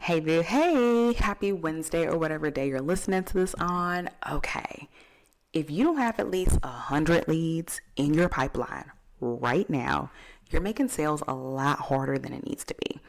Hey there, hey, happy Wednesday or whatever day you're listening to this on. Okay, if you don't have at least 100 leads in your pipeline right now, you're making sales a lot harder than it needs to be.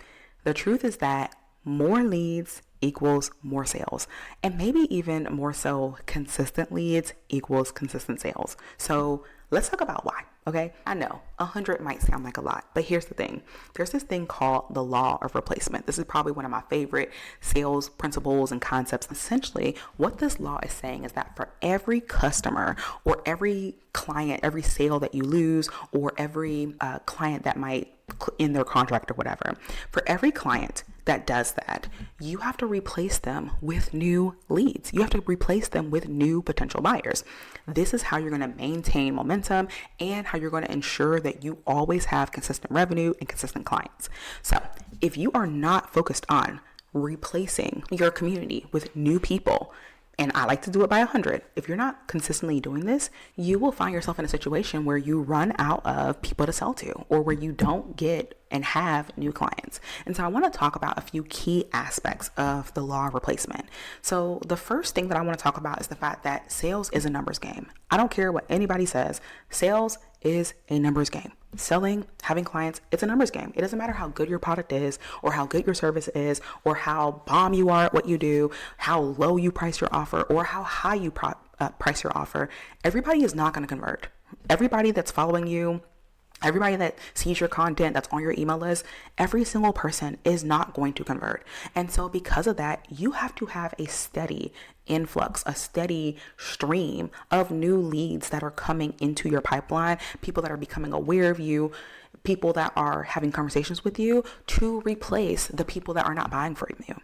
The truth is that more leads equals more sales, and maybe even more so, consistent leads equals consistent sales. So let's talk about why. Okay, I know 100 might sound like a lot, but here's the thing. There's this thing called the law of replacement. This is probably one of my favorite sales principles and concepts. Essentially, what this law is saying is that for every customer or every client, every sale that you lose, or every client that might end their contract or whatever, for every client that does that, you have to replace them with new leads. You have to replace them with new potential buyers. This is how you're going to maintain momentum and how you're going to ensure that you always have consistent revenue and consistent clients. So if you are not focused on replacing your community with new people, and I like to do it by 100. If you're not consistently doing this, you will find yourself in a situation where you run out of people to sell to, or where you don't get and have new clients. And so I want to talk about a few key aspects of the law of replacement. So the first thing that I want to talk about is the fact that sales is a numbers game. I don't care what anybody says. Sales is a numbers game. Selling, having clients, it's a numbers game. It doesn't matter how good your product is, or how good your service is, or how bomb you are at what you do, how low you price your offer, or how high you price your offer. Everybody is not going to convert. Everybody that's following you, everybody that sees your content, that's on your email list, every single person is not going to convert. And so because of that, you have to have a steady influx, a steady stream of new leads that are coming into your pipeline, people that are becoming aware of you, people that are having conversations with you, to replace the people that are not buying from you.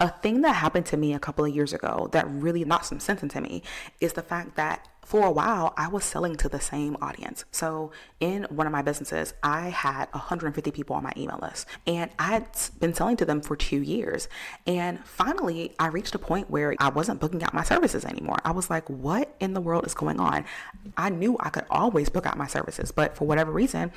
A thing that happened to me a couple of years ago that really knocked some sense into me is the fact that for a while I was selling to the same audience. So in one of my businesses, I had 150 people on my email list, and I had been selling to them for 2 years. And finally, I reached a point where I wasn't booking out my services anymore. I was like, what in the world is going on? I knew I could always book out my services, but for whatever reason,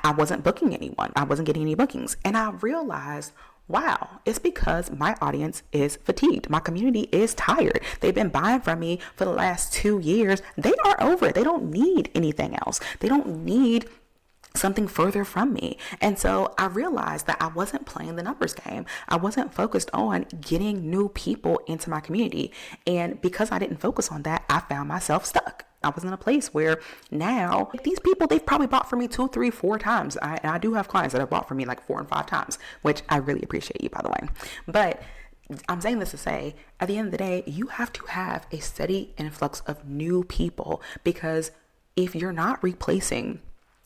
I wasn't booking anyone. I wasn't getting any bookings. And I realized, wow, it's because my audience is fatigued. My community is tired. They've been buying from me for the last 2 years. They are over it. They don't need anything else. They don't need something further from me. And so I realized that I wasn't playing the numbers game. I wasn't focused on getting new people into my community. And because I didn't focus on that, I found myself stuck. I was in a place where now these people, they've probably bought from me 2, 3, 4 times. I do have clients that have bought from me like 4 and 5 times, which I really appreciate you, by the way. But I'm saying this to say, at the end of the day, you have to have a steady influx of new people, because if you're not replacing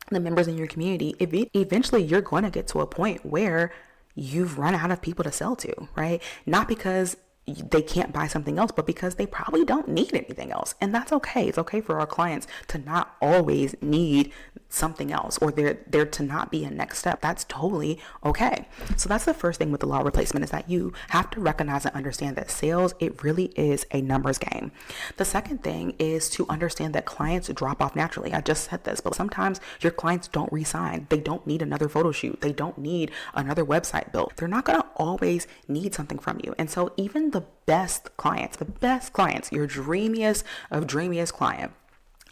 the members in your community, eventually you're going to get to a point where you've run out of people to sell to, right? Not because they can't buy something else, but because they probably don't need anything else. And that's okay. It's okay for our clients to not always need something else, or there to not be a next step. That's totally okay. So that's the first thing with the law of replacement, is that you have to recognize and understand that sales, it really is a numbers game. The second thing is to understand that clients drop off naturally. I just said this, but sometimes your clients don't re-sign. They don't need another photo shoot. They don't need another website built. They're not going to always need something from you. And so even the best clients, your dreamiest of dreamiest client,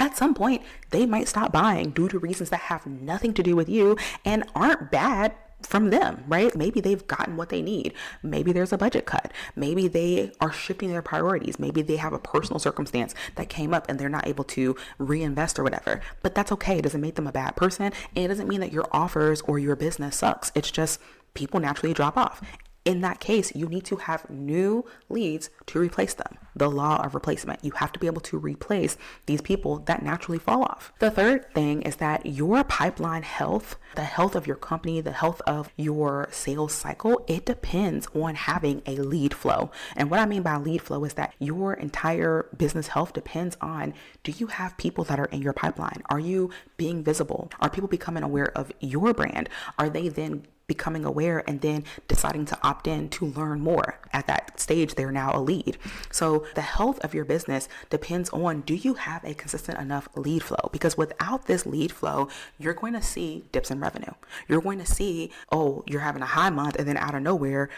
at some point, they might stop buying due to reasons that have nothing to do with you and aren't bad from them, right? Maybe they've gotten what they need. Maybe there's a budget cut. Maybe they are shifting their priorities. Maybe they have a personal circumstance that came up and they're not able to reinvest or whatever. But that's okay. It doesn't make them a bad person. And it doesn't mean that your offers or your business sucks. It's just people naturally drop off. In that case, you need to have new leads to replace them. The law of replacement. You have to be able to replace these people that naturally fall off. The third thing is that your pipeline health, the health of your company, the health of your sales cycle, it depends on having a lead flow. And what I mean by lead flow is that your entire business health depends on, do you have people that are in your pipeline? Are you being visible? Are people becoming aware of your brand? Are they then becoming aware and then deciding to opt in to learn more. At that stage, they're now a lead. So the health of your business depends on, do you have a consistent enough lead flow? Because without this lead flow, you're going to see dips in revenue. You're going to see, oh, you're having a high month and then out of nowhere,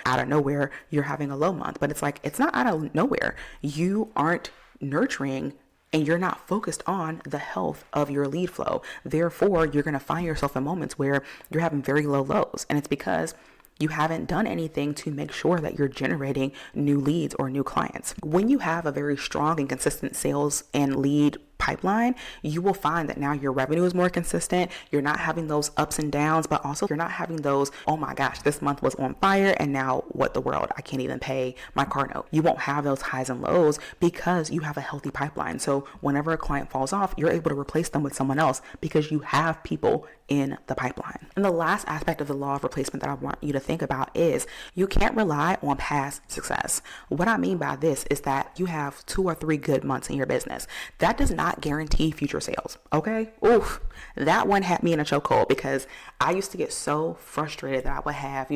you're having a low month. But it's like, it's not out of nowhere. You aren't nurturing and you're not focused on the health of your lead flow. Therefore, you're going to find yourself in moments where you're having very low lows. And it's because you haven't done anything to make sure that you're generating new leads or new clients. When you have a very strong and consistent sales and lead pipeline, you will find that now your revenue is more consistent. You're not having those ups and downs, but also you're not having those, oh my gosh, this month was on fire and now what the world, I can't even pay my car note. You won't have those highs and lows because you have a healthy pipeline. So whenever a client falls off, you're able to replace them with someone else because you have people in the pipeline. And the last aspect of the law of replacement that I want you to think about is you can't rely on past success. What I mean by this is that you have 2 or 3 good months in your business. That does not guarantee future sales. Okay. Oof. That one had me in a chokehold because I used to get so frustrated that I would have,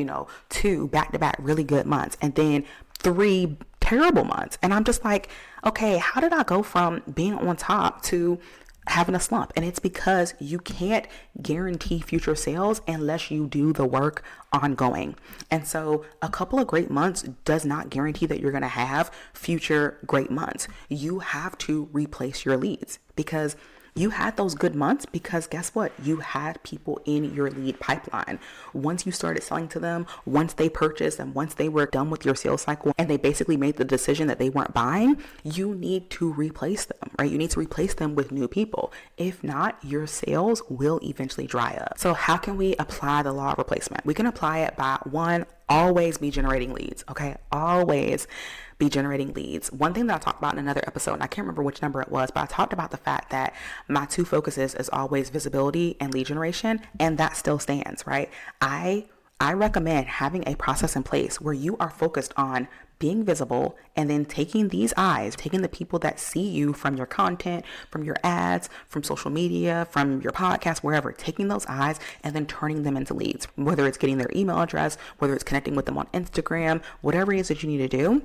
2 back-to-back really good months and then 3 terrible months. And I'm just like, okay, how did I go from being on top to having a slump? And it's because you can't guarantee future sales unless you do the work ongoing. And so a couple of great months does not guarantee that you're going to have future great months. You have to replace your leads because you had those good months because guess what? You had people in your lead pipeline. Once you started selling to them, once they purchased and once they were done with your sales cycle and they basically made the decision that they weren't buying, you need to replace them, right? You need to replace them with new people. If not, your sales will eventually dry up. So how can we apply the law of replacement? We can apply it by 1, always be generating leads. Okay. Always be generating leads. One thing that I talked about in another episode, and I can't remember which number it was, but I talked about the fact that my 2 focuses is always visibility and lead generation. And that still stands, right? I recommend having a process in place where you are focused on being visible and then taking these eyes, taking the people that see you from your content, from your ads, from social media, from your podcast, wherever, taking those eyes and then turning them into leads, whether it's getting their email address, whether it's connecting with them on Instagram, whatever it is that you need to do.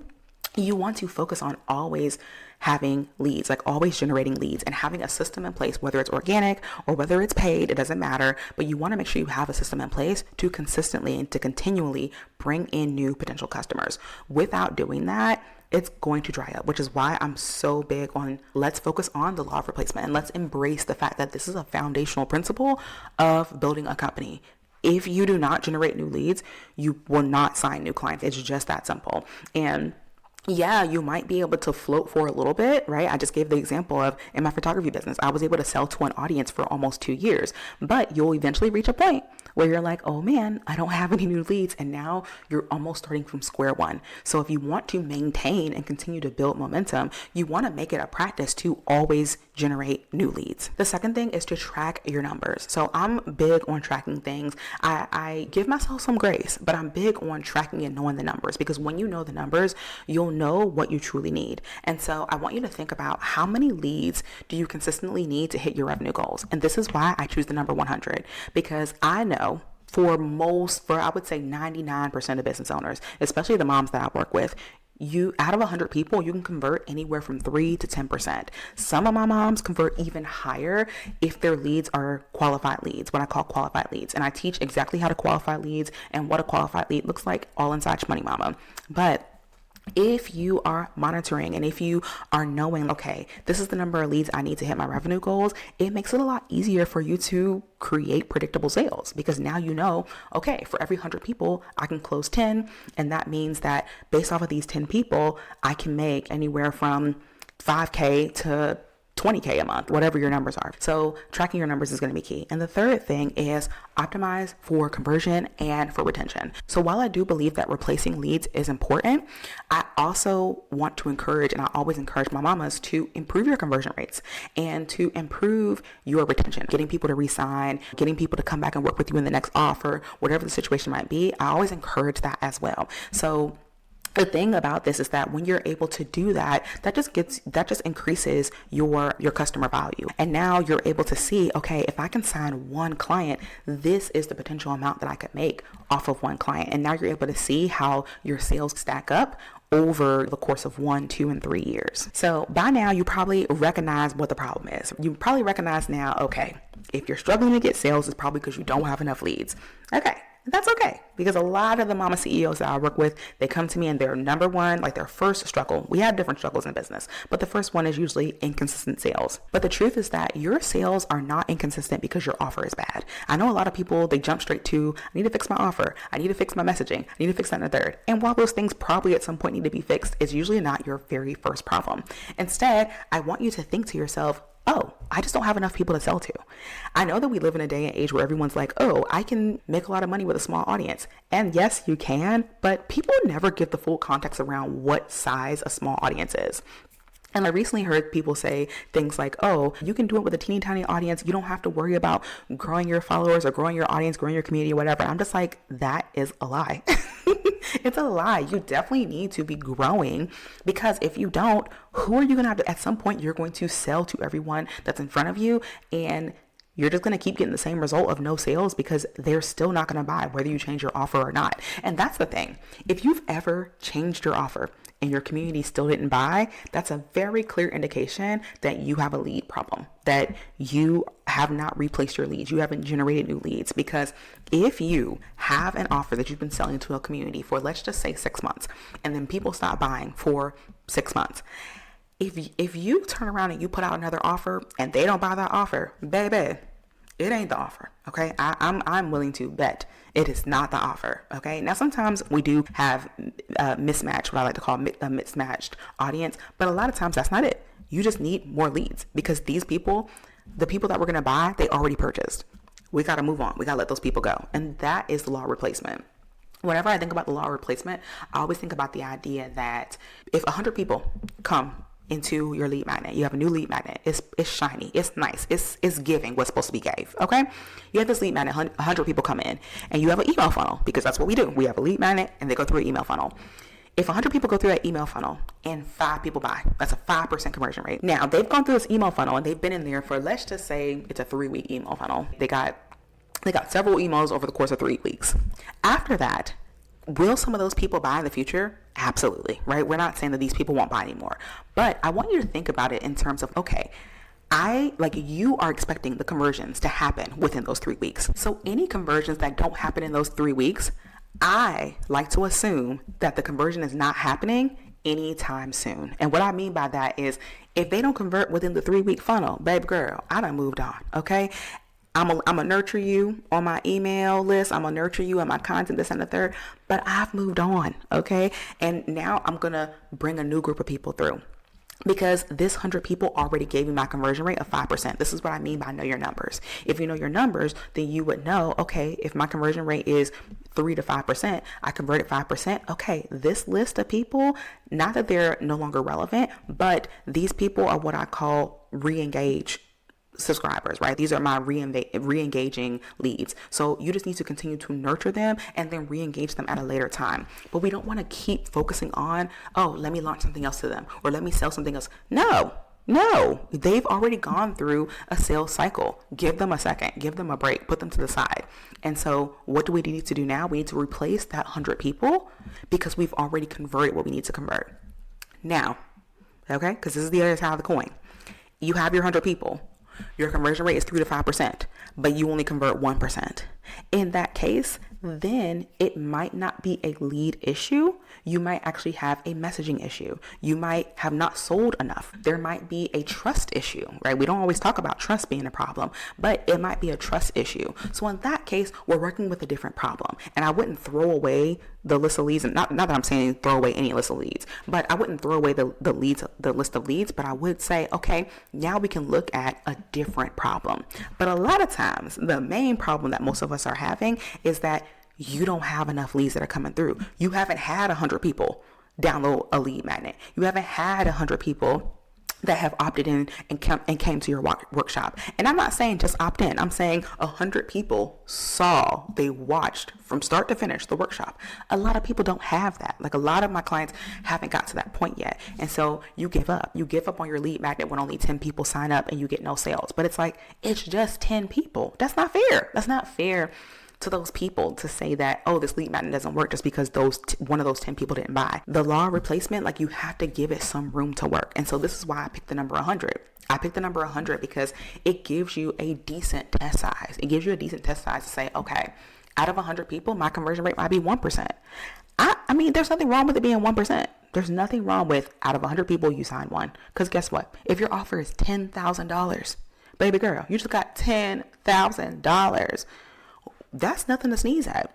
You want to focus on always having leads, like always generating leads and having a system in place, whether it's organic or whether it's paid, it doesn't matter, but you want to make sure you have a system in place to consistently and to continually bring in new potential customers. Without doing that, it's going to dry up, which is why I'm so big on let's focus on the law of replacement and let's embrace the fact that this is a foundational principle of building a company. If you do not generate new leads, you will not sign new clients. It's just that simple. And yeah, you might be able to float for a little bit, right? I just gave the example of in my photography business, I was able to sell to an audience for almost 2 years, but you'll eventually reach a point where you're like, oh man, I don't have any new leads. And now you're almost starting from square one. So if you want to maintain and continue to build momentum, you want to make it a practice to always generate new leads. The second thing is to track your numbers. So I'm big on tracking things. I give myself some grace, but I'm big on tracking and knowing the numbers because when you know the numbers, you'll know what you truly need. And so I want you to think about how many leads do you consistently need to hit your revenue goals. And this is why I choose the number 100 because I know for I would say 99% of business owners, especially the moms that I work with, you out of 100 people, you can convert anywhere from 3 to 10%. Some of my moms convert even higher if their leads are qualified leads, what I call qualified leads. And I teach exactly how to qualify leads and what a qualified lead looks like all inside Money Mama. But if you are monitoring and if you are knowing, okay, this is the number of leads I need to hit my revenue goals, it makes it a lot easier for you to create predictable sales because now you know, okay, for every 100 people, I can close 10. And that means that based off of these 10 people, I can make anywhere from $5,000 to $20,000 a month, whatever your numbers are. So tracking your numbers is going to be key. And the third thing is optimize for conversion and for retention. So while I do believe that replacing leads is important, I also want to encourage, and I always encourage my mamas to improve your conversion rates and to improve your retention, getting people to re-sign, getting people to come back and work with you in the next offer, whatever the situation might be. I always encourage that as well. So The thing about this is that when you're able to do that, that just increases your customer value. And now you're able to see, okay, if I can sign one client, this is the potential amount that I could make off of one client. And now you're able to see how your sales stack up over the course of 1, 2, and 3 years. So by now you probably recognize what the problem is. You probably recognize now, okay, if you're struggling to get sales, it's probably because you don't have enough leads. Okay. That's okay, because a lot of the mama CEOs that I work with, they come to me and their number one, like their first struggle, we have different struggles in business, but the first one is usually inconsistent sales. But the truth is that your sales are not inconsistent because your offer is bad. I know a lot of people, they jump straight to, I need to fix my offer, I need to fix my messaging, I need to fix that and the third. And while those things probably at some point need to be fixed, it's usually not your very first problem. Instead, I want you to think to yourself, oh, I just don't have enough people to sell to. I know that we live in a day and age where everyone's like, oh, I can make a lot of money with a small audience. And yes, you can, but people never give the full context around what size a small audience is. And I recently heard people say things like, oh, you can do it with a teeny tiny audience. You don't have to worry about growing your followers or growing your audience, growing your community, or whatever. I'm just like, that is a lie. It's a lie. You definitely need to be growing, because if you don't, who are you going to have to, at some point, you're going to sell to everyone that's in front of you, and you're just going to keep getting the same result of no sales because they're still not going to buy whether you change your offer or not. And that's the thing. If you've ever changed your offer and your community still didn't buy, that's a very clear indication that you have a lead problem, that you have not replaced your leads. You haven't generated new leads. Because if you have an offer that you've been selling to a community for, let's just say 6 months, and then people stop buying for 6 months, if you turn around and you put out another offer and they don't buy that offer, baby, it ain't the offer. Okay. I'm willing to bet it is not the offer. Okay. Now, sometimes we do have mismatch, what I like to call a mismatched audience, but a lot of times that's not it. You just need more leads, because these people, the people that we're going to buy, they already purchased. We got to move on. We got to let those people go. And that is the law of replacement. Whenever I think about the law of replacement, I always think about the idea that if 100 people come into your lead magnet, you have a new lead magnet, it's shiny, it's nice, it's giving what's supposed to be gave. Okay, you have this lead magnet, 100 people come in, and you have an email funnel, because that's what we do. We have a lead magnet and they go through an email funnel. If 100 people go through that email funnel and 5 people buy, that's a 5% conversion rate. Now, they've gone through this email funnel and they've been in there for, let's just say it's a 3-week email funnel. They got several emails over the course of 3 weeks. After that, will some of those people buy in the future? Absolutely, right? We're not saying that these people won't buy anymore, but I want you to think about it in terms of, okay, you are expecting the conversions to happen within those 3 weeks. So any conversions that don't happen in those 3 weeks, I like to assume that the conversion is not happening anytime soon. And what I mean by that is, if they don't convert within the 3-week funnel, babe girl, I done moved on. Okay. I'm gonna nurture you on my email list. I'm gonna nurture you on my content, this and the third, but I've moved on. Okay. And now I'm gonna bring a new group of people through, because this 100 people already gave me my conversion rate of 5%. This is what I mean by know your numbers. If you know your numbers, then you would know, okay, if my conversion rate is 3 to 5%, I converted 5%. Okay, this list of people, not that they're no longer relevant, but these people are what I call re-engage subscribers, right? These are my re-engaging leads. So you just need to continue to nurture them and then re-engage them at a later time. But we don't want to keep focusing on, oh, let me launch something else to them, or let me sell something else. No, they've already gone through a sales cycle. Give them a second, give them a break, put them to the side. And so what do we need to do now? We need to replace that 100 people, because we've already converted what we need to convert. Now, okay, because this is the other side of the coin. You have your 100 people. Your conversion rate is 3 to 5%, but you only convert 1%. In that case, then it might not be a lead issue. You might actually have a messaging issue. You might have not sold enough. There might be a trust issue, right? We don't always talk about trust being a problem, but it might be a trust issue. So in that case, we're working with a different problem. And I wouldn't throw away the list of leads. And not that I'm saying throw away any list of leads, but I wouldn't throw away the list of leads, but I would say, okay, now we can look at a different problem. But a lot of times, the main problem that most of us are having is that you don't have enough leads that are coming through. You haven't had 100 people download a lead magnet. You haven't had 100 people that have opted in and came to your workshop. And I'm not saying just opt in. I'm saying 100 people they watched from start to finish the workshop. A lot of people don't have that. Like, a lot of my clients haven't got to that point yet. And so you give up. You give up on your lead magnet when only 10 people sign up and you get no sales. But it's like, it's just 10 people. That's not fair. That's not fair to those people to say that, oh, this lead magnet doesn't work just because one of those 10 people didn't buy. The law of replacement, like, you have to give it some room to work. And so this is why I picked the number 100. I picked the number 100 because it gives you a decent test size. It gives you a decent test size to say, okay, out of 100 people, my conversion rate might be 1%. I mean, there's nothing wrong with it being 1%. There's nothing wrong with, out of 100 people, you sign one. Because guess what? If your offer is $10,000, baby girl, you just got $10,000. That's nothing to sneeze at.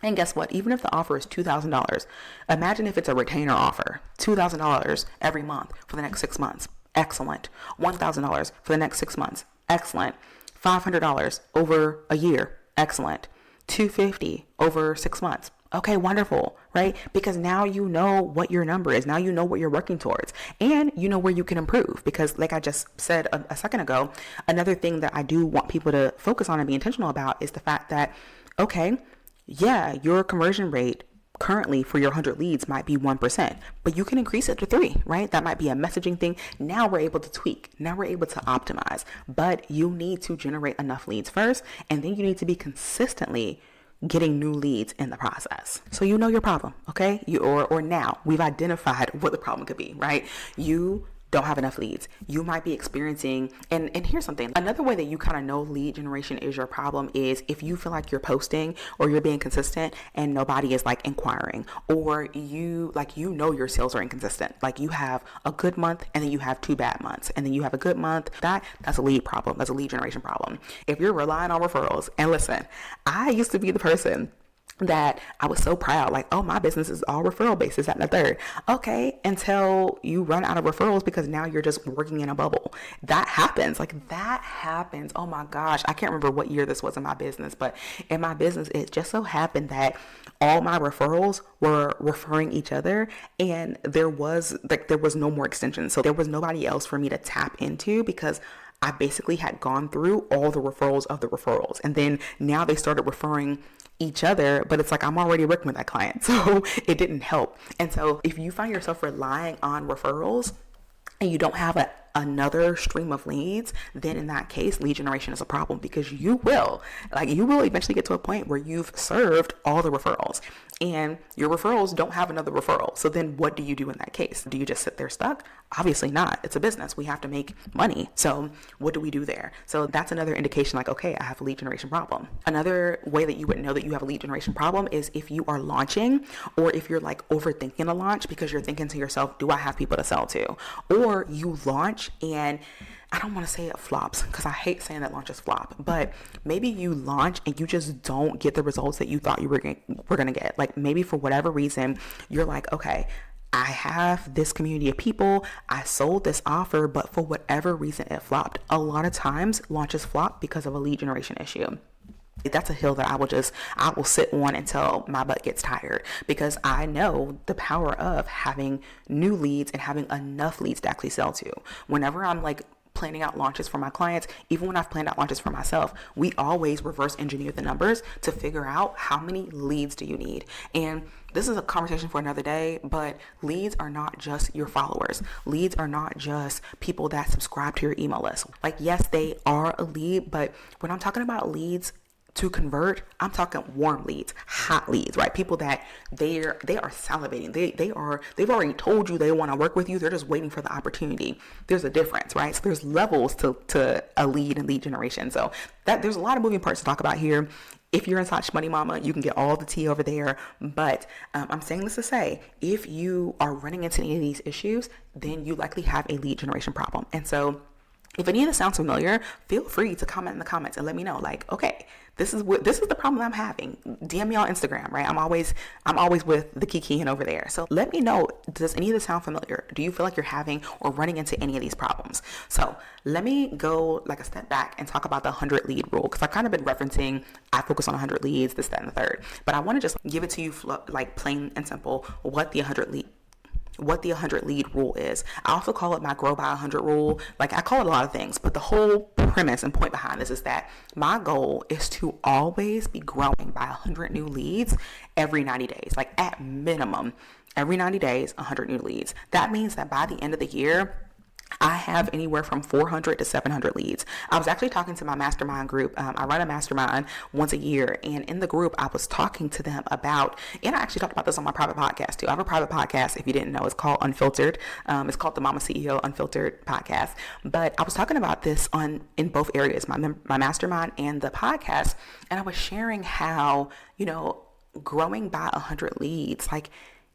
And guess what? Even if the offer is $2,000, imagine if it's a retainer offer, $2,000 every month for the next 6 months. Excellent. $1,000 for the next 6 months. Excellent. $500 over a year. Excellent. $250 over 6 months. Okay, wonderful, right? Because now you know what your number is. Now you know what you're working towards, and you know where you can improve. Because like I just said a second ago, another thing that I do want people to focus on and be intentional about is the fact that, okay, yeah, your conversion rate currently for your 100 leads might be 1%, but you can increase it to 3, right? That might be a messaging thing. Now we're able to tweak. Now we're able to optimize, but you need to generate enough leads first, and then you need to be consistently getting new leads in the process. So you know your problem, okay? Or now we've identified what the problem could be, right? You don't have enough leads. You might be experiencing, and here's something. Another way that you kind of know lead generation is your problem is if you feel like you're posting or you're being consistent and nobody is like inquiring, or you know your sales are inconsistent. Like, you have a good month and then you have 2 bad months, and then you have a good month. That's a lead problem. That's a lead generation problem. If you're relying on referrals, and listen, I used to be the person that I was so proud, like, oh, my business is all referral based, that and the third. Okay, until you run out of referrals because now you're just working in a bubble. That happens. Oh my gosh, I can't remember what year this was in my business, but in my business, it just so happened that all my referrals were referring each other, and there was no more extension. So there was nobody else for me to tap into because I basically had gone through all the referrals of the referrals. And then now they started referring each other, but it's like, I'm already working with that client, so it didn't help. And so if you find yourself relying on referrals and you don't have another stream of leads, then in that case, lead generation is a problem, because you will eventually get to a point where you've served all the referrals and your referrals don't have another referral. So then what do you do in that case? Do you just sit there stuck? Obviously not. It's a business. We have to make money. So what do we do there? So that's another indication, like, okay, I have a lead generation problem. Another way that you would know that you have a lead generation problem is if you are launching, or if you're like overthinking a launch because you're thinking to yourself, do I have people to sell to? Or you launch and I don't want to say it flops, because I hate saying that launches flop, but maybe you launch and you just don't get the results that you thought you were going to get. Like, maybe for whatever reason, you're like, okay, I have this community of people, I sold this offer, but for whatever reason it flopped. A lot of times launches flop because of a lead generation issue. That's a hill that I will sit on until my butt gets tired, because I know the power of having new leads and having enough leads to actually sell to. Whenever I'm like planning out launches for my clients, even when I've planned out launches for myself, we always reverse engineer the numbers to figure out how many leads do you need. And this is a conversation for another day, but leads are not just your followers. Leads are not just people that subscribe to your email list. Like, yes, they are a lead, but when I'm talking about leads to convert, I'm talking warm leads, hot leads, right? People that they are salivating. They've already told you they want to work with you. They're just waiting for the opportunity. There's a difference, right? So there's levels to a lead and lead generation. So there's a lot of moving parts to talk about here. If you're inside Money Mama, you can get all the tea over there. But I'm saying this to say, if you are running into any of these issues, then you likely have a lead generation problem. And so if any of this sounds familiar, feel free to comment in the comments and let me know, like, okay, this is the problem I'm having. DM me on Instagram, right? I'm always with the Kiki and over there. So let me know, does any of this sound familiar? Do you feel like you're having or running into any of these problems? So let me go like a step back and talk about the 100 lead rule, because I've kind of been referencing, I focus on 100 leads, this, that, and the third. But I want to just give it to you like plain and simple what the 100 lead what the 100 lead rule is. I also call it my grow by 100 rule. Like, I call it a lot of things, but the whole premise and point behind this is that my goal is to always be growing by 100 new leads every 90 days. Like, at minimum, every 90 days, 100 new leads. That means that by the end of the year, I have anywhere from 400 to 700 leads. I was actually talking to my mastermind group. I run a mastermind once a year, and in the group, I was talking to them about, and I actually talked about this on my private podcast too. I have a private podcast, if you didn't know. It's called Unfiltered. It's called the Mama CEO Unfiltered podcast. But I was talking about this in both areas, my mastermind and the podcast, and I was sharing how, growing by 100 leads, like,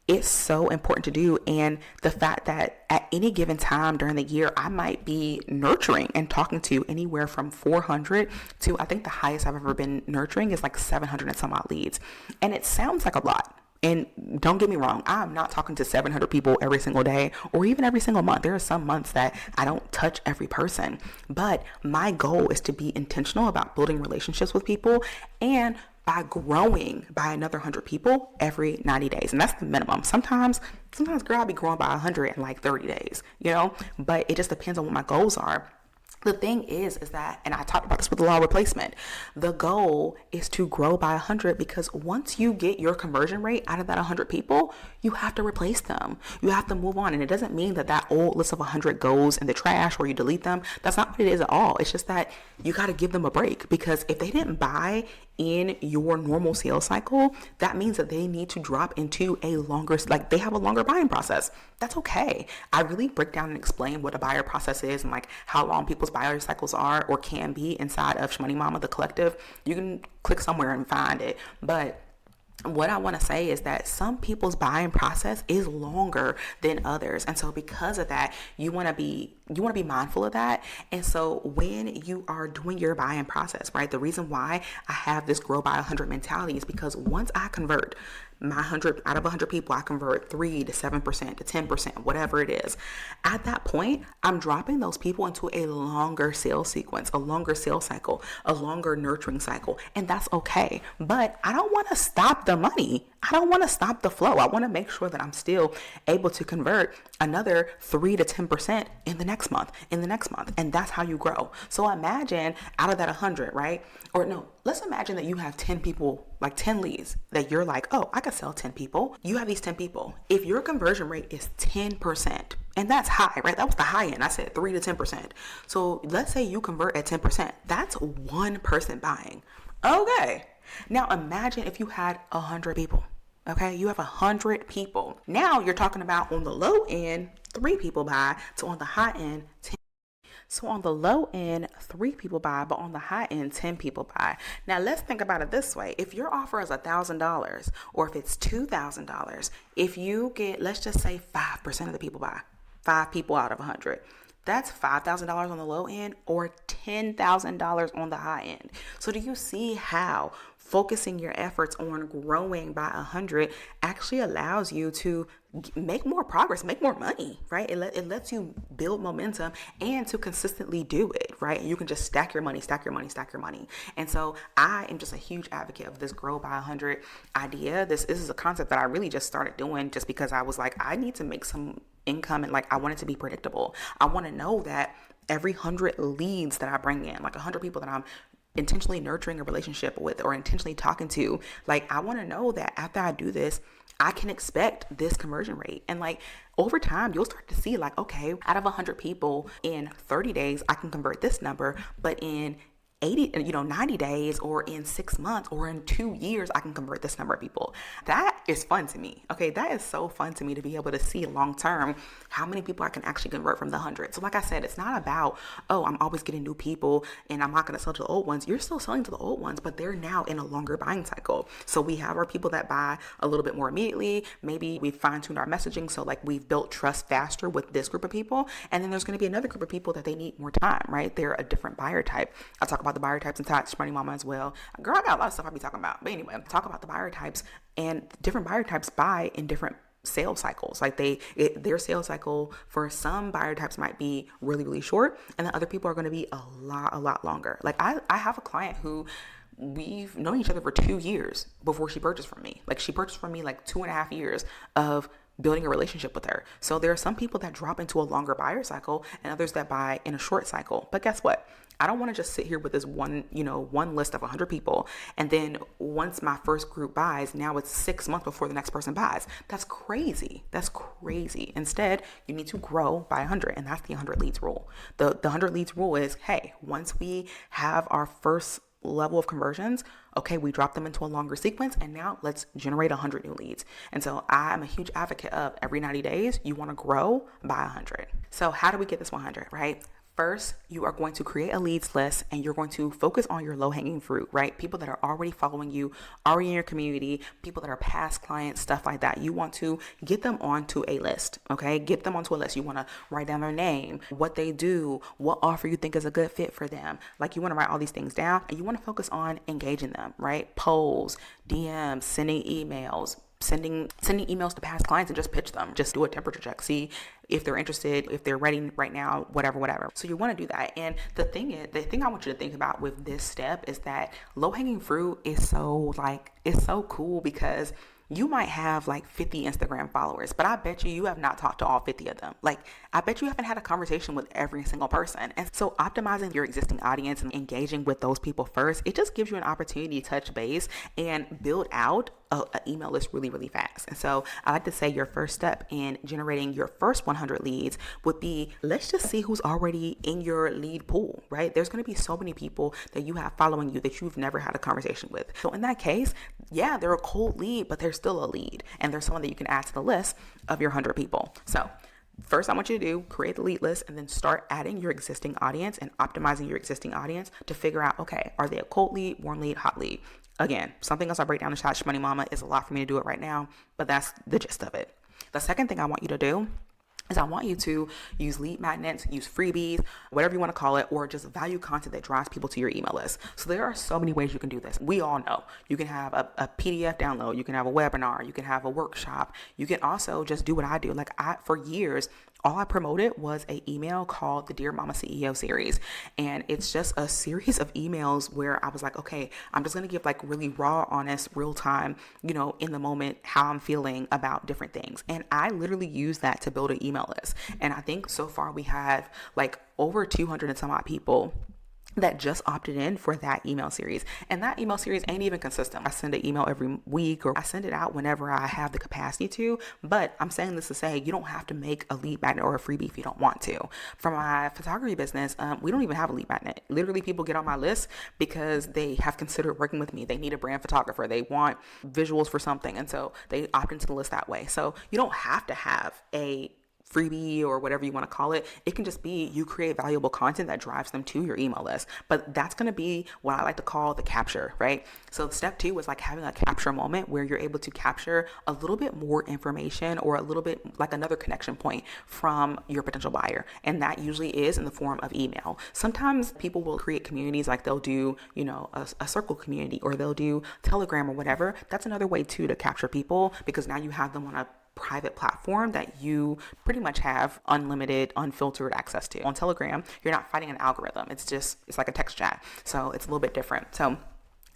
it's so important to do. And the fact that at any given time during the year, I might be nurturing and talking to anywhere from 400 to, I think the highest I've ever been nurturing is like 700 and some odd leads. And it sounds like a lot. And don't get me wrong, I'm not talking to 700 people every single day or even every single month. There are some months that I don't touch every person. But my goal is to be intentional about building relationships with people and by growing by another 100 people every 90 days. And that's the minimum. Sometimes, girl, I'll be growing by 100 in like 30 days, but it just depends on what my goals are. The thing is that, and I talked about this with the law of replacement, the goal is to grow by 100 because once you get your conversion rate out of that 100 people, you have to replace them. You have to move on. And it doesn't mean that old list of 100 goes in the trash or you delete them. That's not what it is at all. It's just that you got to give them a break, because if they didn't buy in your normal sales cycle, that means that they need to drop into a longer, like they have a longer buying process. That's okay. I really break down and explain what a buyer process is and like how long people's buyer cycles are or can be inside of Shmoney Mama, the collective. You can click somewhere and find it. But what I want to say is that some people's buying process is longer than others. And so because of that, you want to be mindful of that. And so when you are doing your buying process, right, the reason why I have this grow by 100 mentality is because once I convert my 100 out of 100 people, I convert 3 to 7% to 10%, whatever it is. At that point, I'm dropping those people into a longer sales sequence, a longer sales cycle, a longer nurturing cycle. And that's okay. But I don't want to stop the money. I don't want to stop the flow. I want to make sure that I'm still able to convert another 3 to 10% in the next month, And that's how you grow. So imagine out of that 100, right? Or no, let's imagine that you have 10 people, like 10 leads that you're like, oh, I could sell 10 people. You have these 10 people. If your conversion rate is 10%, and that's high, right? That was the high end. I said 3 to 10%. So let's say you convert at 10%. That's one person buying. Okay. Now imagine if you had 100 people. Okay, you have 100 people. Now you're talking about on the low end, 3 people buy, to on the high end, 10. So on the low end, 3 people buy, but on the high end, 10 people buy. Now let's think about it this way. If your offer is $1,000 or if it's $2,000, if you get, let's just say 5% of the people buy, 5 people out of 100. That's $5,000 on the low end or $10,000 on the high end. So do you see how focusing your efforts on growing by 100 actually allows you to make more progress, make more money, right? It lets you build momentum and to consistently do it, right? You can just stack your money. And so I am just a huge advocate of this grow by 100 idea. This is a concept that I really just started doing just because I was like, I need to make some income and like I want it to be predictable. I want to know that every 100 leads that I bring in, like 100 people that I'm intentionally nurturing a relationship with or intentionally talking to, like I want to know that after I do this, I can expect this conversion rate. And like over time, you'll start to see like, okay, out of 100 people in 30 days, I can convert this number, but in 90 days or in 6 months or in 2 years, I can convert this number of people. That is fun to me. Okay. That is so fun to me to be able to see long term how many people I can actually convert from the 100. So like I said, it's not about, oh, I'm always getting new people and I'm not going to sell to the old ones. You're still selling to the old ones, but they're now in a longer buying cycle. So we have our people that buy a little bit more immediately. Maybe we fine tuned our messaging. So like we've built trust faster with this group of people. And then there's going to be another group of people that they need more time, right? They're a different buyer type. I'll talk about the buyer types and Shmoney Mama as well. Girl, I got a lot of stuff I'll be talking about. But anyway, talk about the buyer types, and different buyer types buy in different sales cycles. Like their sales cycle for some buyer types might be really, really short, and then other people are going to be a lot longer. Like I have a client who we've known each other for 2 years before she purchased from me. Like she purchased from me like 2.5 years of building a relationship with her. So there are some people that drop into a longer buyer cycle and others that buy in a short cycle. But guess what? I don't want to just sit here with this one list of 100 people. And then once my first group buys, now it's 6 months before the next person buys. That's crazy. That's crazy. Instead, you need to grow by 100. And that's the 100 leads rule. The 100 leads rule is, hey, once we have our first level of conversions, okay, we drop them into a longer sequence, and now let's generate 100 new leads. And so I'm a huge advocate of every 90 days, you want to grow by 100. So how do we get this 100, right? First, you are going to create a leads list and you're going to focus on your low-hanging fruit, right? People that are already following you, already in your community, people that are past clients, stuff like that. You want to get them onto a list, okay? Get them onto a list. You want to write down their name, what they do, what offer you think is a good fit for them. Like, you want to write all these things down and you want to focus on engaging them, right? Polls, DMs, sending emails, sending emails to past clients and just pitch them. Just do a temperature check. See if they're interested, if they're ready right now, whatever. So you want to do that. And the thing I want you to think about with this step is that low-hanging fruit is so cool because you might have like 50 Instagram followers, but I bet you have not talked to all 50 of them. Like, I bet you haven't had a conversation with every single person. And so optimizing your existing audience and engaging with those people first, it just gives you an opportunity to touch base and build out an email list really, really fast. And so I like to say your first step in generating your first 100 leads would be, let's just see who's already in your lead pool, right? There's going to be so many people that you have following you that you've never had a conversation with. So in that case, yeah, they're a cold lead, but they're still a lead. And there's someone that you can add to the list of your 100 people. So first, I want you to do create the lead list and then start adding your existing audience and optimizing your existing audience to figure out, okay, are they a cold lead, warm lead, hot lead? Again, something else I break down in Chat Money Mama. Is a lot for me to do it right now, but that's the gist of it. The second thing I want you to do is I want you to use lead magnets, use freebies, whatever you want to call it, or just value content that drives people to your email list. So there are so many ways you can do this. We all know you can have a PDF download, you can have a webinar, you can have a workshop. You can also just do what I do. Like, for years, all I promoted was an email called the Dear Mama CEO series. And it's just a series of emails where I was like, okay, I'm just going to give like really raw, honest, real time, in the moment, how I'm feeling about different things. And I literally use that to build an email list. And I think so far we have like over 200 and some odd people that just opted in for that email series. And that email series ain't even consistent. I send an email every week, or I send it out whenever I have the capacity to. But I'm saying this to say you don't have to make a lead magnet or a freebie if you don't want to. For my photography business, we don't even have a lead magnet. Literally, people get on my list because they have considered working with me. They need a brand photographer. They want visuals for something. And so they opt into the list that way. So you don't have to have a freebie or whatever you want to call it. It can just be you create valuable content that drives them to your email list. But that's going to be what I like to call the capture, right? So step 2 was like having a capture moment where you're able to capture a little bit more information or a little bit like another connection point from your potential buyer. And that usually is in the form of email. Sometimes people will create communities, like they'll do, a circle community, or they'll do Telegram or whatever. That's another way too to capture people, because now you have them on a private platform that you pretty much have unlimited, unfiltered access to. On Telegram, you're not fighting an algorithm. It's like a text chat. So it's a little bit different. So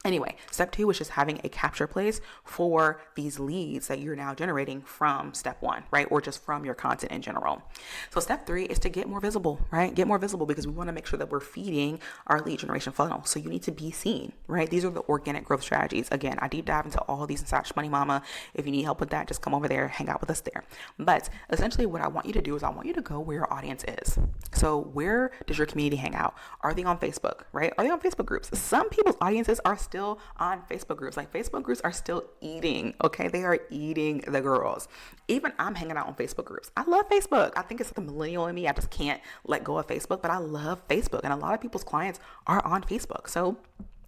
anyway, step 2 is just having a capture place for these leads that you're now generating from step 1, right? Or just from your content in general. So step 3 is to get more visible, right? Get more visible, because we want to make sure that we're feeding our lead generation funnel. So you need to be seen, right? These are the organic growth strategies. Again, I deep dive into all of these inside Money Mama. If you need help with that, just come over there, hang out with us there. But essentially what I want you to do is I want you to go where your audience is. So where does your community hang out? Are they on Facebook, right? Are they on Facebook groups? Some people's audiences are still on Facebook groups. Like, Facebook groups are still eating, okay? They are eating the girls. Even I'm hanging out on Facebook groups. I love Facebook. I think it's the millennial in me. I just can't let go of Facebook, but I love Facebook. And a lot of people's clients are on Facebook. So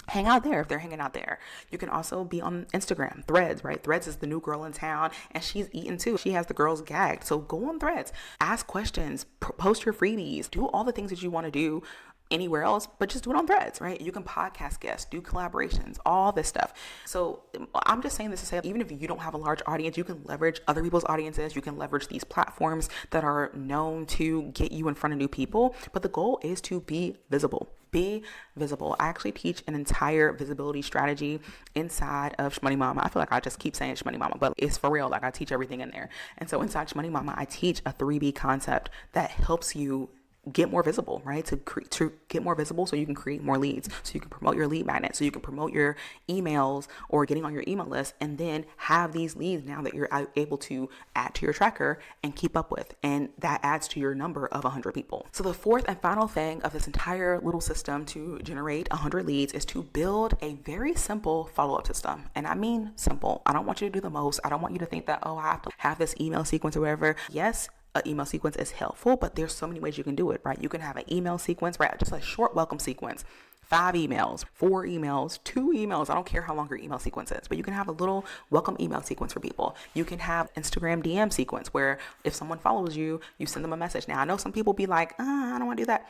hang out there if they're hanging out there. You can also be on Instagram, Threads, right? Threads is the new girl in town, and she's eating too. She has the girls gagged. So go on Threads, ask questions, post your freebies, do all the things that you want to do anywhere else, but just do it on Threads, right? You can podcast guests, do collaborations, all this stuff. So I'm just saying this to say, even if you don't have a large audience, you can leverage other people's audiences. You can leverage these platforms that are known to get you in front of new people. But the goal is to be visible. Be visible. I actually teach an entire visibility strategy inside of Shmoney Mama. I feel like I just keep saying Shmoney Mama, but it's for real. Like, I teach everything in there. And so inside Shmoney Mama, I teach a 3B concept that helps you get more visible, right? To get more visible so you can create more leads, so you can promote your lead magnet, so you can promote your emails or getting on your email list, and then have these leads now that you're able to add to your tracker and keep up with. And that adds to your number of 100 people. So the fourth and final thing of this entire little system to generate 100 leads is to build a very simple follow-up system. And I mean simple. I don't want you to do the most. I don't want you to think that, oh, I have to have this email sequence or whatever. Yes, an email sequence is helpful, but there's so many ways you can do it, right? You can have an email sequence, right? Just a short welcome sequence, 5 emails, 4 emails, 2 emails. I don't care how long your email sequence is, but you can have a little welcome email sequence for people. You can have Instagram DM sequence where if someone follows you, you send them a message. Now, I know some people be like, I don't want to do that.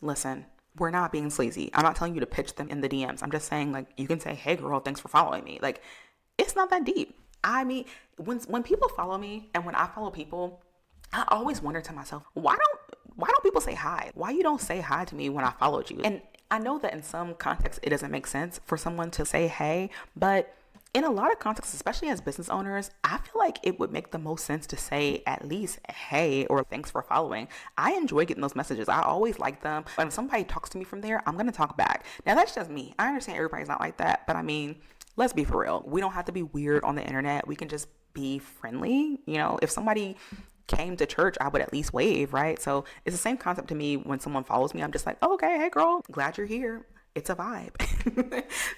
Listen, we're not being sleazy. I'm not telling you to pitch them in the DMs. I'm just saying, like, you can say, hey girl, thanks for following me. Like, it's not that deep. I mean, when people follow me and when I follow people, I always wonder to myself, why don't people say hi? Why you don't say hi to me when I followed you? And I know that in some contexts, it doesn't make sense for someone to say hey, but in a lot of contexts, especially as business owners, I feel like it would make the most sense to say at least hey or thanks for following. I enjoy getting those messages. I always like them. When somebody talks to me from there, I'm going to talk back. Now, that's just me. I understand everybody's not like that, but I mean, let's be for real. We don't have to be weird on the internet. We can just be friendly. You know, if somebody came to church, I would at least wave, right? So it's the same concept to me when someone follows me. I'm just like, oh, okay, hey girl, glad you're here. It's a vibe.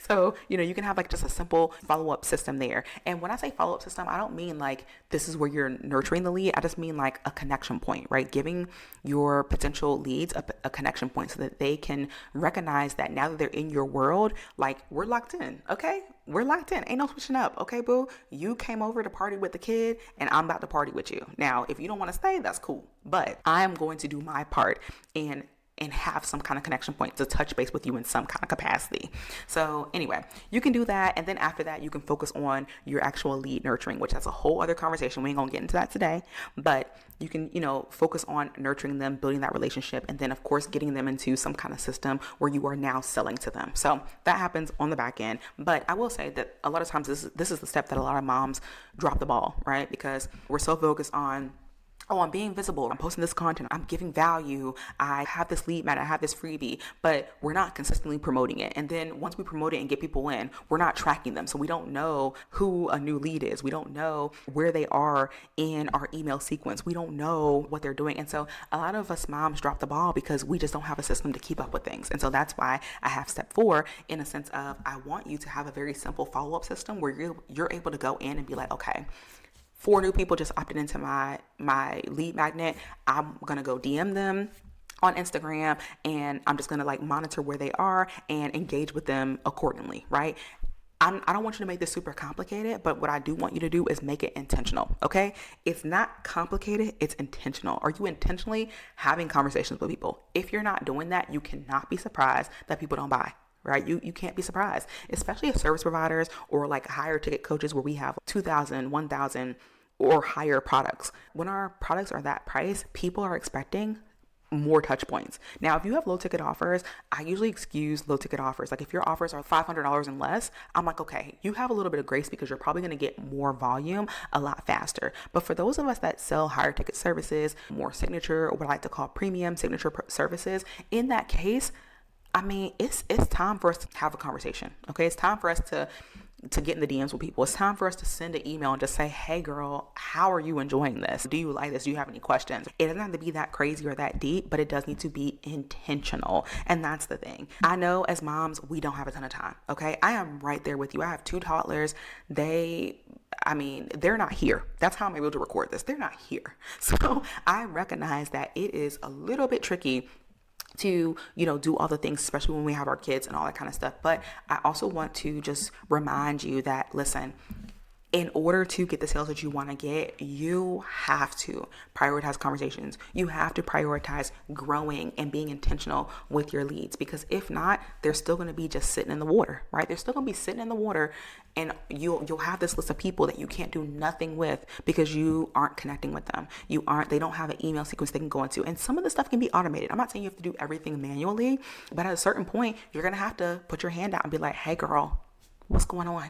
So, you can have like just a simple follow-up system there. And when I say follow-up system, I don't mean like this is where you're nurturing the lead. I just mean like a connection point, right? Giving your potential leads a connection point so that they can recognize that now that they're in your world, like we're locked in, okay? We're locked in. Ain't no switching up. Okay, boo. You came over to party with the kid and I'm about to party with you. Now, if you don't want to stay, that's cool. But I'm going to do my part and have some kind of connection point to touch base with you in some kind of capacity. So anyway, you can do that. And then after that, you can focus on your actual lead nurturing, which that's a whole other conversation. We ain't gonna get into that today, but you can, focus on nurturing them, building that relationship, and then of course, getting them into some kind of system where you are now selling to them. So that happens on the back end. But I will say that a lot of times this is the step that a lot of moms drop the ball, right? Because we're so focused on, oh, I'm being visible, I'm posting this content, I'm giving value, I have this lead magnet, I have this freebie, but we're not consistently promoting it. And then once we promote it and get people in, we're not tracking them. So we don't know who a new lead is. We don't know where they are in our email sequence. We don't know what they're doing. And so a lot of us moms drop the ball because we just don't have a system to keep up with things. And so that's why I have step 4 in a sense of I want you to have a very simple follow-up system where you're able to go in and be like, okay, 4 new people just opted into my lead magnet. I'm going to go DM them on Instagram and I'm just going to like monitor where they are and engage with them accordingly, right? I don't want you to make this super complicated, but what I do want you to do is make it intentional, okay? It's not complicated, it's intentional. Are you intentionally having conversations with people? If you're not doing that, you cannot be surprised that people don't buy. Right? You can't be surprised, especially if service providers or like higher ticket coaches where we have 2,000, 1,000 or higher products. When our products are that price, people are expecting more touch points. Now, if you have low ticket offers, I usually excuse low ticket offers. Like if your offers are $500 and less, I'm like, okay, you have a little bit of grace because you're probably going to get more volume a lot faster. But for those of us that sell higher ticket services, more signature or what I like to call premium signature services, in that case, I mean, it's time for us to have a conversation. Okay. It's time for us to get in the DMs with people. It's time for us to send an email and just say, hey girl, how are you enjoying this? Do you like this? Do you have any questions? It doesn't have to be that crazy or that deep, but it does need to be intentional. And that's the thing. I know as moms, we don't have a ton of time. Okay. I am right there with you. I have 2 toddlers. They're not here. That's how I'm able to record this. They're not here. So I recognize that it is a little bit tricky to, do all the things, especially when we have our kids and all that kind of stuff. But I also want to just remind you that, listen, In order to get the sales that you want to get, you have to prioritize conversations. You have to prioritize growing and being intentional with your leads, because if not, they're still going to be just sitting in the water, right? They're still going to be sitting in the water, and you'll have this list of people that you can't do nothing with because you aren't connecting with them. They don't have an email sequence they can go into. And some of the stuff can be automated. I'm not saying you have to do everything manually, but at a certain point, you're going to have to put your hand out and be like, hey girl, what's going on?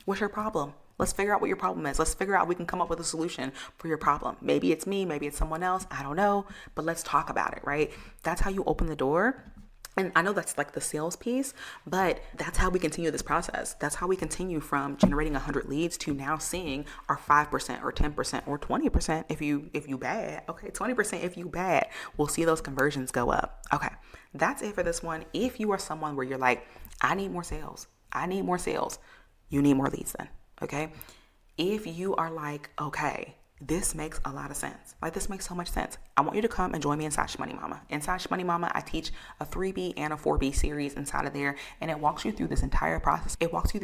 What's your problem? Let's figure out what your problem is. Let's figure out we can come up with a solution for your problem. Maybe it's me, maybe it's someone else. I don't know, but let's talk about it, right? That's how you open the door. And I know that's like the sales piece, but that's how we continue this process. That's how we continue from generating 100 leads to now seeing our 5% or 10% or 20% if you bad. Okay, 20% if you bad. We'll see those conversions go up. Okay, that's it for this one. If you are someone where you're like, I need more sales. You need more leads then. Okay. If you are like, okay, this makes a lot of sense. Like, this makes so much sense. I want you to come and join me inside Shmoney Mama. Inside Shmoney Mama, I teach a 3B and a 4B series inside of there, and it walks you through this entire process. It walks you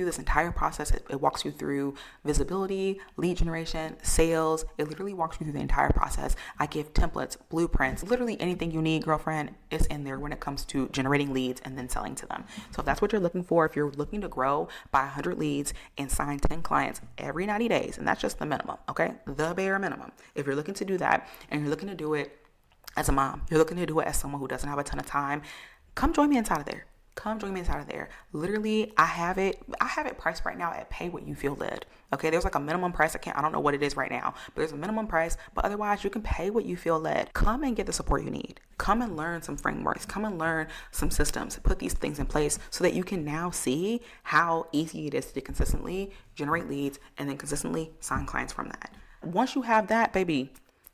through visibility, lead generation, sales. It literally walks you through the entire process. I give templates, blueprints, literally anything you need, girlfriend, is in there when it comes to generating leads and then selling to them. So if that's what you're looking for, if you're looking to grow by 100 leads and sign 10 clients every 90 days, and that's just the minimum, okay? The bare minimum. If you're looking to do that and you're looking to do it as a mom, you're looking to do it as someone who doesn't have a ton of time, come join me inside of there. Literally, I have it priced right now at pay what you feel led. Okay, there's like a minimum price. I don't know what it is right now, but there's a minimum price. But otherwise, you can pay what you feel led. Come and get the support you need. Come and learn some frameworks. Come and learn some systems. Put these things in place so that you can now see how easy it is to consistently generate leads and then consistently sign clients from that. Once you have that, baby,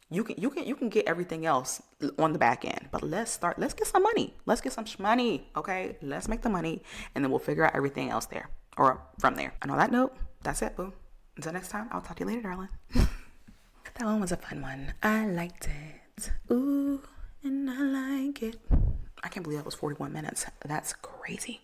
you can get everything else on the back end. But let's get some money. Let's get some money. Okay, let's make the money, and then we'll figure out everything else there or from there. And on that note, that's it, boo. Until next time, I'll talk to you later, darling. That one was a fun one. I liked it. Ooh, and I like it. I can't believe that was 41 minutes. That's crazy.